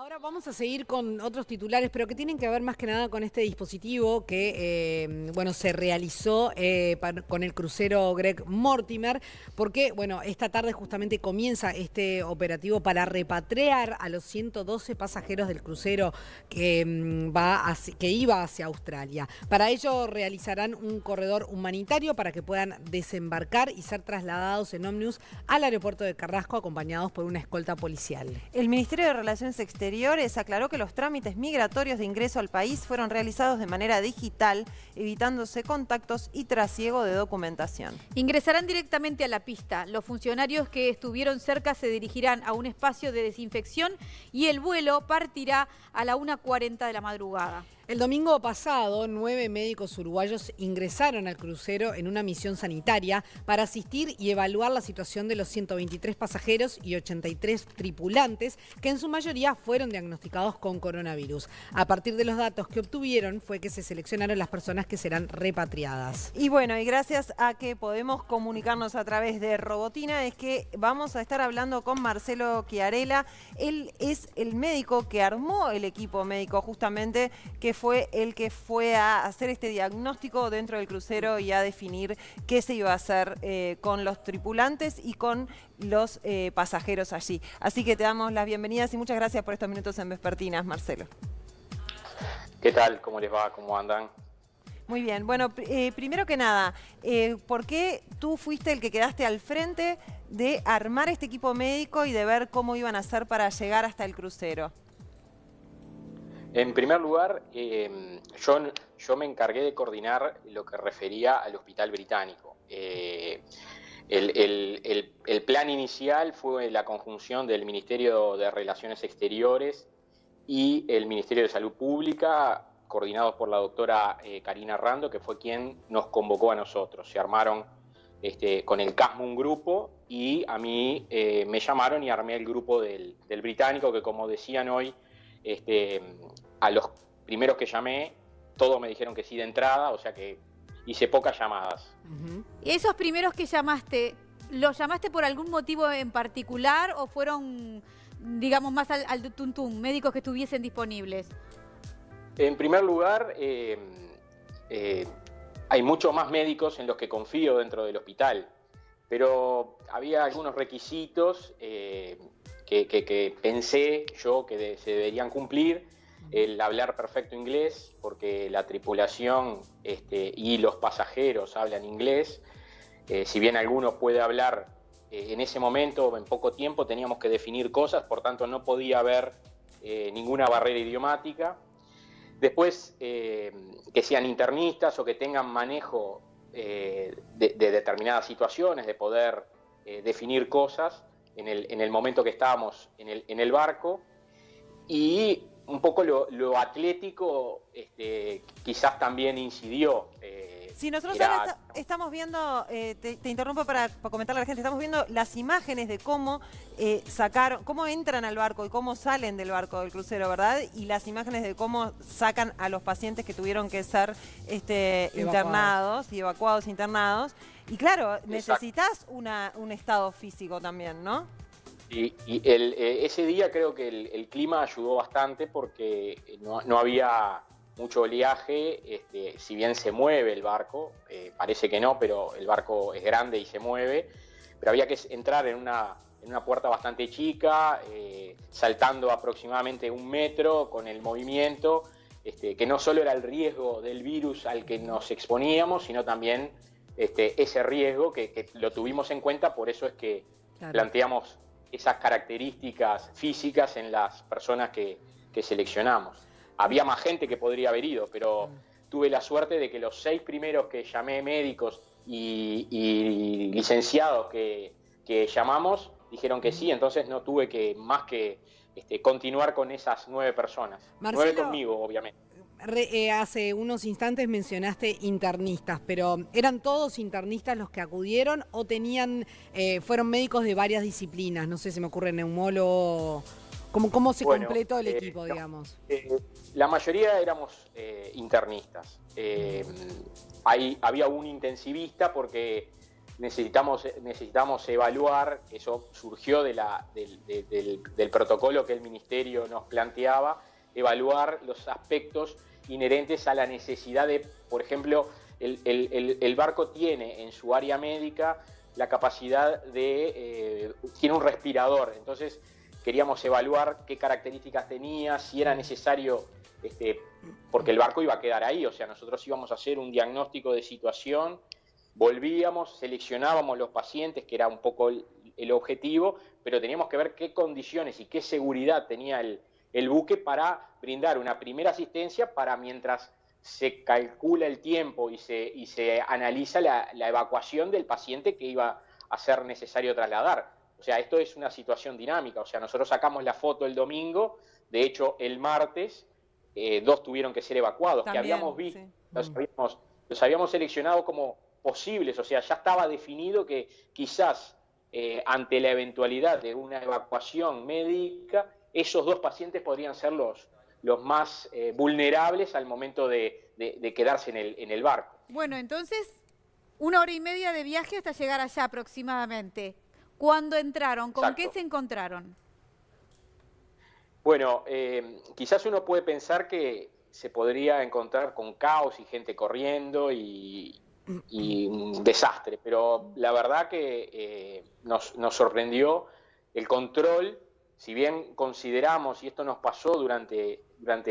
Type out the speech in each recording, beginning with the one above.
Ahora vamos a seguir con otros titulares, pero que tienen que ver más que nada con este dispositivo que, bueno, se realizó con el crucero Greg Mortimer, porque, bueno, esta tarde justamente comienza este operativo para repatriar a los 112 pasajeros del crucero que, que iba hacia Australia. Para ello realizarán un corredor humanitario para que puedan desembarcar y ser trasladados en ómnibus al aeropuerto de Carrasco, acompañados por una escolta policial. El Ministerio de Relaciones Exteriores aclaró que los trámites migratorios de ingreso al país fueron realizados de manera digital, evitándose contactos y trasiego de documentación. Ingresarán directamente a la pista. Los funcionarios que estuvieron cerca se dirigirán a un espacio de desinfección y el vuelo partirá a la 1:40 de la madrugada. El domingo pasado, 9 médicos uruguayos ingresaron al crucero en una misión sanitaria para asistir y evaluar la situación de los 123 pasajeros y 83 tripulantes, que en su mayoría fueron diagnosticados con coronavirus. A partir de los datos que obtuvieron fue que se seleccionaron las personas que serán repatriadas. Y bueno, y gracias a que podemos comunicarnos a través de Robotina, es que vamos a estar hablando con Marcelo Chiarella. Él es el médico que armó el equipo médico justamente, que fue el que fue a hacer este diagnóstico dentro del crucero y a definir qué se iba a hacer con los tripulantes y con los pasajeros allí. Así que te damos las bienvenidas y muchas gracias por estos minutos en Vespertinas, Marcelo. ¿Qué tal? ¿Cómo les va? ¿Cómo andan? Muy bien. Bueno, primero que nada, ¿por qué tú fuiste el que quedaste al frente de armar este equipo médico y de ver cómo iban a hacer para llegar hasta el crucero? En primer lugar, yo me encargué de coordinar lo que refería al Hospital Británico. El plan inicial fue la conjunción del Ministerio de Relaciones Exteriores y el Ministerio de Salud Pública, coordinados por la doctora Karina Rando, que fue quien nos convocó a nosotros. Se armaron con el CASMO un grupo y a mí me llamaron y armé el grupo del Británico, que como decían hoy, a los primeros que llamé, todos me dijeron que sí de entrada, o sea que hice pocas llamadas. ¿Y esos primeros que llamaste, los llamaste por algún motivo en particular o fueron, digamos, más al tuntum, médicos que estuviesen disponibles? En primer lugar, hay muchos más médicos en los que confío dentro del hospital, pero había algunos requisitos que pensé yo que se deberían cumplir. El hablar perfecto inglés, porque la tripulación y los pasajeros hablan inglés. Si bien alguno puede hablar en ese momento, en poco tiempo, teníamos que definir cosas, por tanto no podía haber ninguna barrera idiomática. Después, que sean internistas o que tengan manejo de determinadas situaciones, de poder definir cosas en el momento que estábamos en el barco. Y un poco lo atlético quizás también incidió. Sí, nosotros ahora estamos viendo, te interrumpo para comentarle a la gente, estamos viendo las imágenes de cómo cómo entran al barco y cómo salen del barco del crucero, ¿verdad? Y las imágenes de cómo sacan a los pacientes que tuvieron que ser internados y evacuados internados. Y claro, necesitas un estado físico también, ¿no? Y ese día creo que el clima ayudó bastante porque no había mucho oleaje, si bien se mueve el barco, parece que no, pero el barco es grande y se mueve, pero había que entrar en una puerta bastante chica, saltando aproximadamente 1 metro con el movimiento, que no solo era el riesgo del virus al que nos exponíamos, sino también ese riesgo que lo tuvimos en cuenta, por eso es que planteamos esas características físicas en las personas que seleccionamos. Había más gente que podría haber ido, pero tuve la suerte de que los 6 primeros que llamé, médicos y licenciados que llamamos, dijeron que sí, entonces no tuve más que continuar con esas 9 personas. Marcelo, 9 conmigo, obviamente. Hace unos instantes mencionaste internistas, pero ¿eran todos internistas los que acudieron o fueron médicos de varias disciplinas? No sé, se me ocurre neumólogo. ¿Cómo se completó el equipo, digamos? La mayoría éramos internistas. Había un intensivista porque necesitamos evaluar, eso surgió del protocolo que el Ministerio nos planteaba, evaluar los aspectos inherentes a la necesidad de, por ejemplo, el barco tiene en su área médica la capacidad de, tiene un respirador, entonces queríamos evaluar qué características tenía, si era necesario, porque el barco iba a quedar ahí, o sea, nosotros íbamos a hacer un diagnóstico de situación, volvíamos, seleccionábamos los pacientes, que era un poco el objetivo, pero teníamos que ver qué condiciones y qué seguridad tenía el buque para brindar una primera asistencia para mientras se calcula el tiempo y se analiza la evacuación del paciente que iba a ser necesario trasladar. O sea, esto es una situación dinámica, o sea, nosotros sacamos la foto el domingo, de hecho el martes 2 tuvieron que ser evacuados, también, que habíamos visto, sí. los habíamos seleccionado como posibles, o sea, ya estaba definido que quizás ante la eventualidad de una evacuación médica, esos 2 pacientes podrían ser los más vulnerables al momento de quedarse en el barco. Bueno, entonces, 1 hora y media de viaje hasta llegar allá aproximadamente. ¿Cuándo entraron? ¿Con Exacto. qué se encontraron? Bueno, quizás uno puede pensar que se podría encontrar con caos y gente corriendo y un desastre, pero la verdad que nos sorprendió el control. Si bien consideramos, y esto nos pasó durante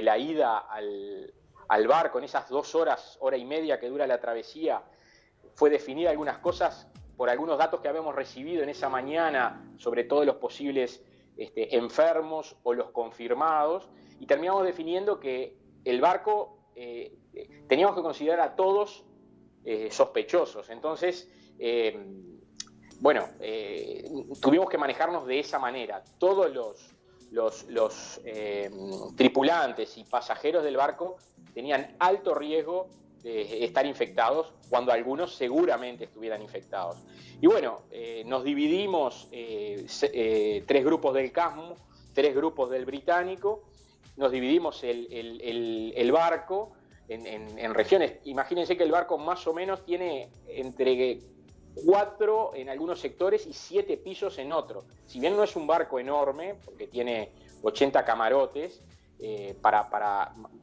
la ida al barco, en esas 2 horas, hora y media que dura la travesía, fue definir algunas cosas por algunos datos que habíamos recibido en esa mañana, sobre todo los posibles enfermos o los confirmados, y terminamos definiendo que el barco teníamos que considerar a todos sospechosos. Entonces, tuvimos que manejarnos de esa manera. Todos los tripulantes y pasajeros del barco tenían alto riesgo de estar infectados, cuando algunos seguramente estuvieran infectados. Y bueno, nos dividimos 3 grupos del CASMU, 3 grupos del británico, nos dividimos el barco en regiones. Imagínense que el barco más o menos tiene entre 4 en algunos sectores y 7 pisos en otros. Si bien no es un barco enorme, porque tiene 80 camarotes,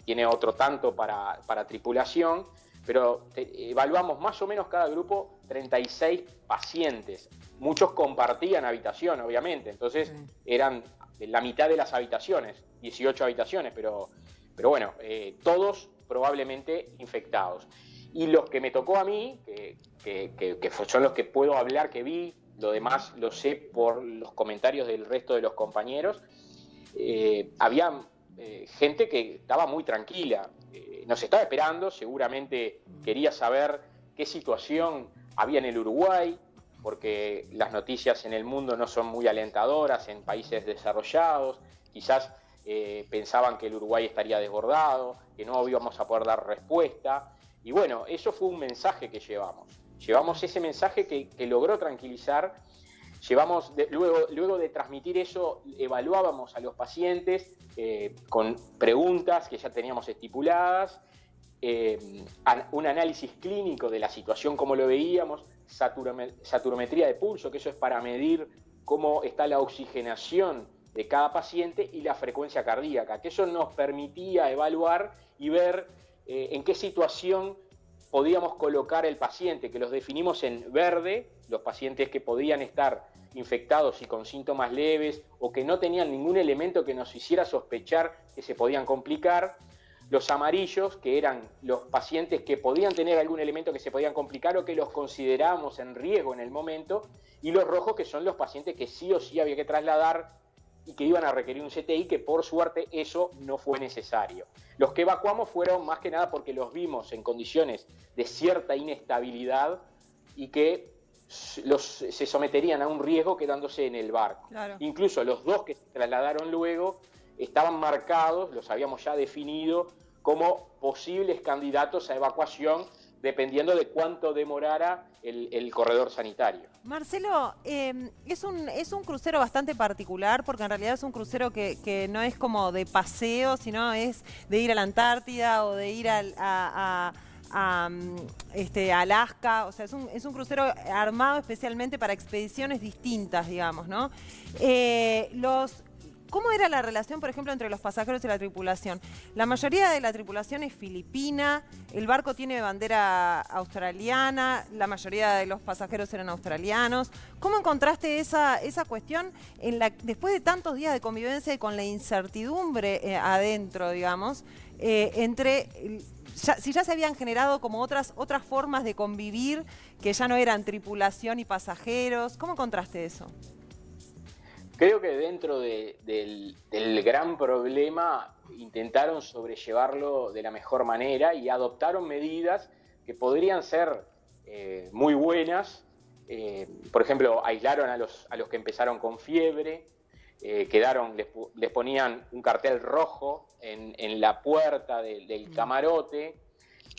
tiene otro tanto para tripulación, pero evaluamos más o menos cada grupo 36 pacientes. Muchos compartían habitación, obviamente, entonces eran la mitad de las habitaciones, 18 habitaciones, pero bueno, todos probablemente infectados. Y los que me tocó a mí, que son los que puedo hablar, que vi, lo demás lo sé por los comentarios del resto de los compañeros, había gente que estaba muy tranquila, nos estaba esperando, seguramente quería saber qué situación había en el Uruguay, porque las noticias en el mundo no son muy alentadoras en países desarrollados, quizás pensaban que el Uruguay estaría desbordado, que no íbamos a poder dar respuesta, y bueno, eso fue un mensaje que llevamos ese mensaje que logró tranquilizar. Luego de transmitir eso, evaluábamos a los pacientes con preguntas que ya teníamos estipuladas, un análisis clínico de la situación como lo veíamos, saturometría de pulso, que eso es para medir cómo está la oxigenación de cada paciente, y la frecuencia cardíaca, que eso nos permitía evaluar y ver en qué situación podíamos colocar el paciente, que los definimos en verde, los pacientes que podían estar infectados y con síntomas leves o que no tenían ningún elemento que nos hiciera sospechar que se podían complicar, los amarillos, que eran los pacientes que podían tener algún elemento que se podían complicar o que los considerábamos en riesgo en el momento, y los rojos, que son los pacientes que sí o sí había que trasladar y que iban a requerir un CTI, que por suerte eso no fue necesario. Los que evacuamos fueron más que nada porque los vimos en condiciones de cierta inestabilidad y que se someterían a un riesgo quedándose en el barco. Claro. Incluso los 2 que se trasladaron luego estaban marcados, los habíamos ya definido como posibles candidatos a evacuación, dependiendo de cuánto demorara el corredor sanitario. Marcelo, es un crucero bastante particular, porque en realidad es un crucero que no es como de paseo, sino es de ir a la Antártida o de ir a Alaska. O sea, es un crucero armado especialmente para expediciones distintas, digamos, ¿no? ¿Cómo era la relación, por ejemplo, entre los pasajeros y la tripulación? La mayoría de la tripulación es filipina, el barco tiene bandera australiana, la mayoría de los pasajeros eran australianos. ¿Cómo encontraste esa cuestión después de tantos días de convivencia y con la incertidumbre adentro, digamos, si ya se habían generado como otras formas de convivir que ya no eran tripulación y pasajeros? ¿Cómo encontraste eso? Creo que dentro del gran problema intentaron sobrellevarlo de la mejor manera y adoptaron medidas que podrían ser muy buenas. Por ejemplo, aislaron a los que empezaron con fiebre, les ponían un cartel rojo en la puerta del camarote,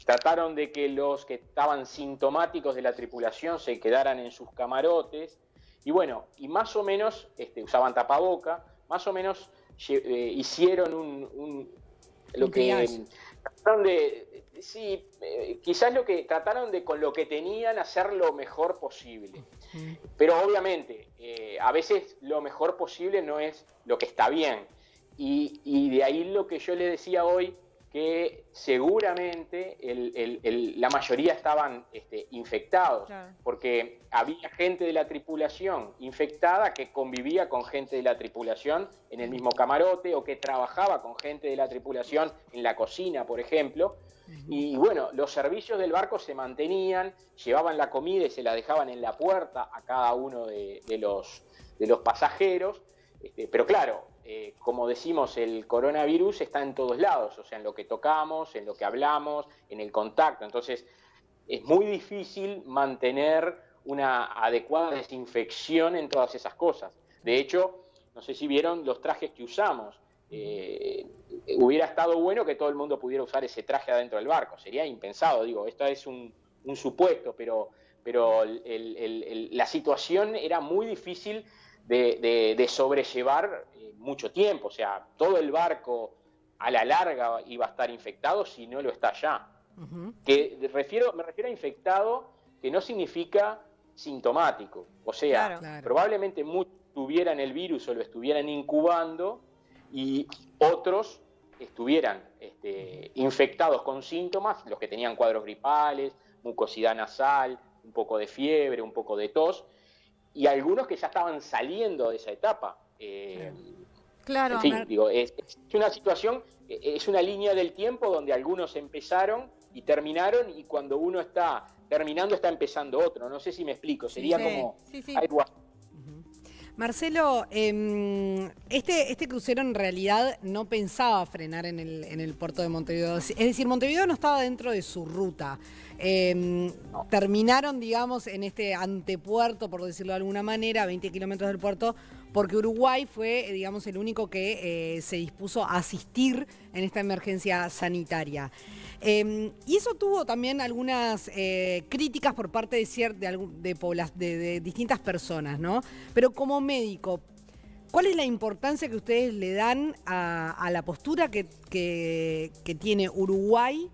trataron de que los que estaban sintomáticos de la tripulación se quedaran en sus camarotes. Y bueno, y más o menos usaban tapaboca, más o menos hicieron lo que trataron de, sí, quizás lo que trataron de con lo que tenían hacer lo mejor posible. Pero obviamente, a veces lo mejor posible no es lo que está bien. Y de ahí lo que yo les decía hoy, que seguramente la mayoría estaban infectados, claro, porque había gente de la tripulación infectada que convivía con gente de la tripulación en el mismo camarote o que trabajaba con gente de la tripulación en la cocina, por ejemplo. Y bueno, los servicios del barco se mantenían, llevaban la comida y se la dejaban en la puerta a cada uno de los pasajeros, pero claro, como decimos, el coronavirus está en todos lados, o sea, en lo que tocamos, en lo que hablamos, en el contacto. Entonces, es muy difícil mantener una adecuada desinfección en todas esas cosas. De hecho, no sé si vieron los trajes que usamos. Hubiera estado bueno que todo el mundo pudiera usar ese traje adentro del barco. Sería impensado, digo, esto es un supuesto, pero la situación era muy difícil de sobrellevar mucho tiempo. O sea, todo el barco a la larga iba a estar infectado si no lo está ya. Me refiero a infectado, que no significa sintomático. O sea, claro, probablemente muchos tuvieran el virus o lo estuvieran incubando y otros estuvieran infectados con síntomas, los que tenían cuadros gripales, mucosidad nasal, un poco de fiebre, un poco de tos, y algunos que ya estaban saliendo de esa etapa. Claro. En fin, digo, es una situación, es una línea del tiempo donde algunos empezaron y terminaron, y cuando uno está terminando está empezando otro. No sé si me explico, sería como algo así. Marcelo, este crucero en realidad no pensaba frenar en el puerto de Montevideo. Es decir, Montevideo no estaba dentro de su ruta. Terminaron, digamos, en este antepuerto, por decirlo de alguna manera, a 20 kilómetros del puerto, porque Uruguay fue, digamos, el único que se dispuso a asistir en esta emergencia sanitaria. Y eso tuvo también algunas críticas por parte de distintas personas, ¿no? Pero como médico, ¿cuál es la importancia que ustedes le dan a la postura que tiene Uruguay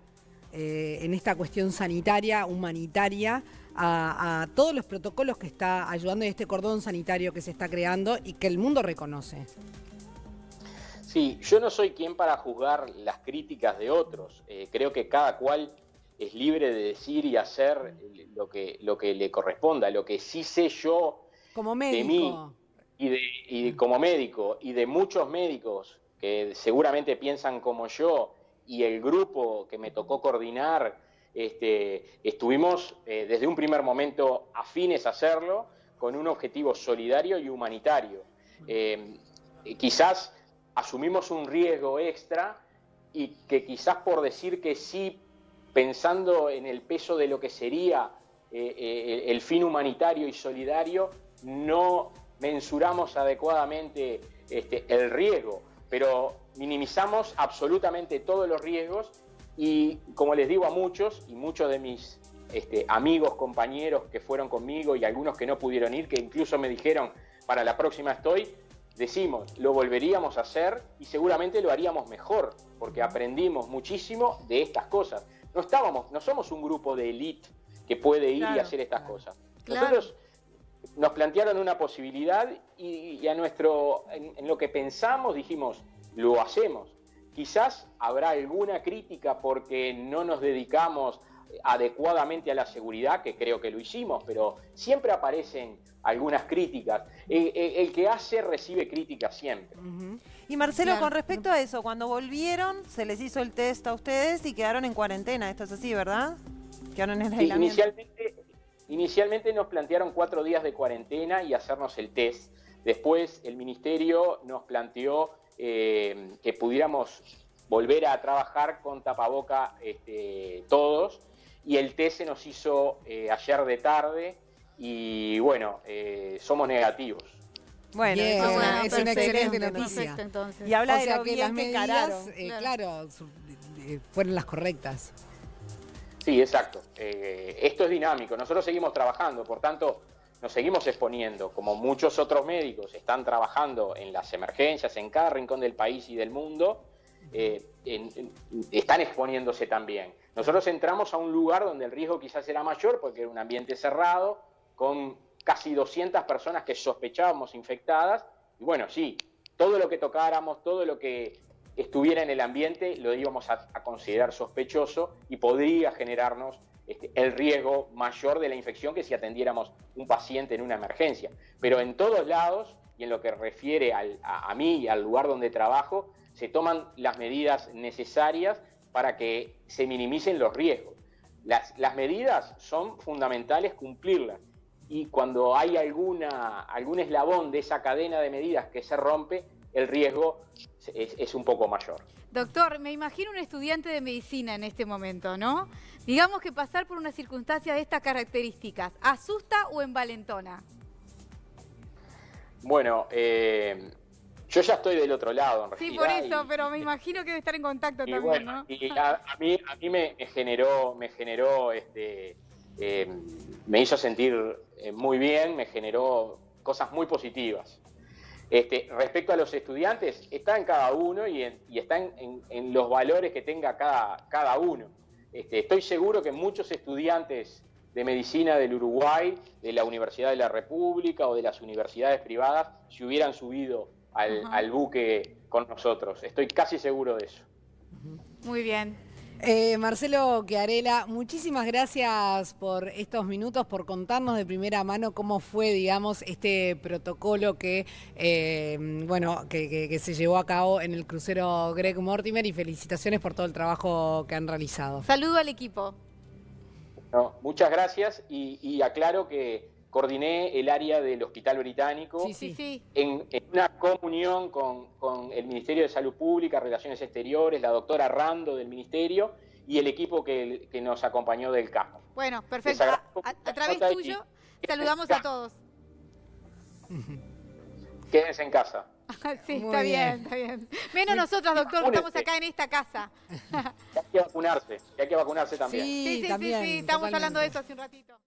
en esta cuestión sanitaria, humanitaria, a todos los protocolos que está ayudando y este cordón sanitario que se está creando y que el mundo reconoce? Sí, yo no soy quien para juzgar las críticas de otros. Creo que cada cual es libre de decir y hacer lo que le corresponda. Lo que sí sé yo como médico, de mí y como médico y de muchos médicos que seguramente piensan como yo, y el grupo que me tocó coordinar, estuvimos desde un primer momento afines a hacerlo con un objetivo solidario y humanitario. Quizás asumimos un riesgo extra y que quizás por decir que sí, pensando en el peso de lo que sería el fin humanitario y solidario, no mensuramos adecuadamente el riesgo, pero minimizamos absolutamente todos los riesgos y, como les digo a muchos, y muchos de mis amigos, compañeros que fueron conmigo y algunos que no pudieron ir, que incluso me dijeron, para la próxima decimos, lo volveríamos a hacer y seguramente lo haríamos mejor, porque aprendimos muchísimo de estas cosas. no somos un grupo de élite que puede ir y hacer estas cosas. Nosotros nos plantearon una posibilidad y en lo que pensamos dijimos, lo hacemos. Quizás habrá alguna crítica porque no nos dedicamos adecuadamente a la seguridad, que creo que lo hicimos, pero siempre aparecen algunas críticas. El que hace recibe críticas siempre. Y Marcelo, con respecto a eso, cuando volvieron, se les hizo el test a ustedes y quedaron en cuarentena. Esto es así, ¿verdad? Quedaron en el aislamiento. Inicialmente nos plantearon 4 días de cuarentena y hacernos el test. Después el Ministerio nos planteó que pudiéramos volver a trabajar con tapaboca todos, y el test se nos hizo ayer de tarde y bueno, somos negativos. Bueno, bien, es una excelente noticia. Entonces. Y habla O de sea lo que bien las que medidas, encararon. claro, fueron las correctas. Sí, exacto. Esto es dinámico. Nosotros seguimos trabajando, por tanto, nos seguimos exponiendo, como muchos otros médicos están trabajando en las emergencias, en cada rincón del país y del mundo, están exponiéndose también. Nosotros entramos a un lugar donde el riesgo quizás era mayor, porque era un ambiente cerrado, con casi 200 personas que sospechábamos infectadas, y bueno, sí, todo lo que tocáramos, todo lo que estuviera en el ambiente, lo íbamos a considerar sospechoso y podría generarnos el riesgo mayor de la infección que si atendiéramos un paciente en una emergencia. Pero en todos lados, y en lo que refiere a mí y al lugar donde trabajo, se toman las medidas necesarias para que se minimicen los riesgos. Las medidas son fundamentales cumplirlas, y cuando hay algún eslabón de esa cadena de medidas que se rompe, el riesgo es un poco mayor. Doctor, me imagino un estudiante de medicina en este momento, ¿no? Digamos que pasar por una circunstancia de estas características, ¿asusta o envalentona? Bueno, yo ya estoy del otro lado, en realidad. Sí, por eso, pero me imagino que debe estar en contacto también, bueno, ¿no? Y a mí me hizo sentir muy bien, me generó cosas muy positivas. Respecto a los estudiantes, está en cada uno y está en los valores que tenga cada uno. Estoy seguro que muchos estudiantes de medicina del Uruguay, de la Universidad de la República o de las universidades privadas, se hubieran subido al buque con nosotros. Estoy casi seguro de eso. Muy bien. Marcelo Chiarella, muchísimas gracias por estos minutos, por contarnos de primera mano cómo fue, digamos, este protocolo que se llevó a cabo en el crucero Greg Mortimer, y felicitaciones por todo el trabajo que han realizado. Saludo al equipo. No, muchas gracias y aclaro que coordiné el área del Hospital Británico en una comunión con el Ministerio de Salud Pública, Relaciones Exteriores, la doctora Rando del Ministerio y el equipo que nos acompañó del CASMO. Bueno, perfecto. A través tuyo saludamos a todos. Quédense en casa. Sí, está bien, está bien. Menos nosotros, doctor, que estamos acá en esta casa. Que hay que vacunarse también. Sí, sí, estamos hablando de eso hace un ratito.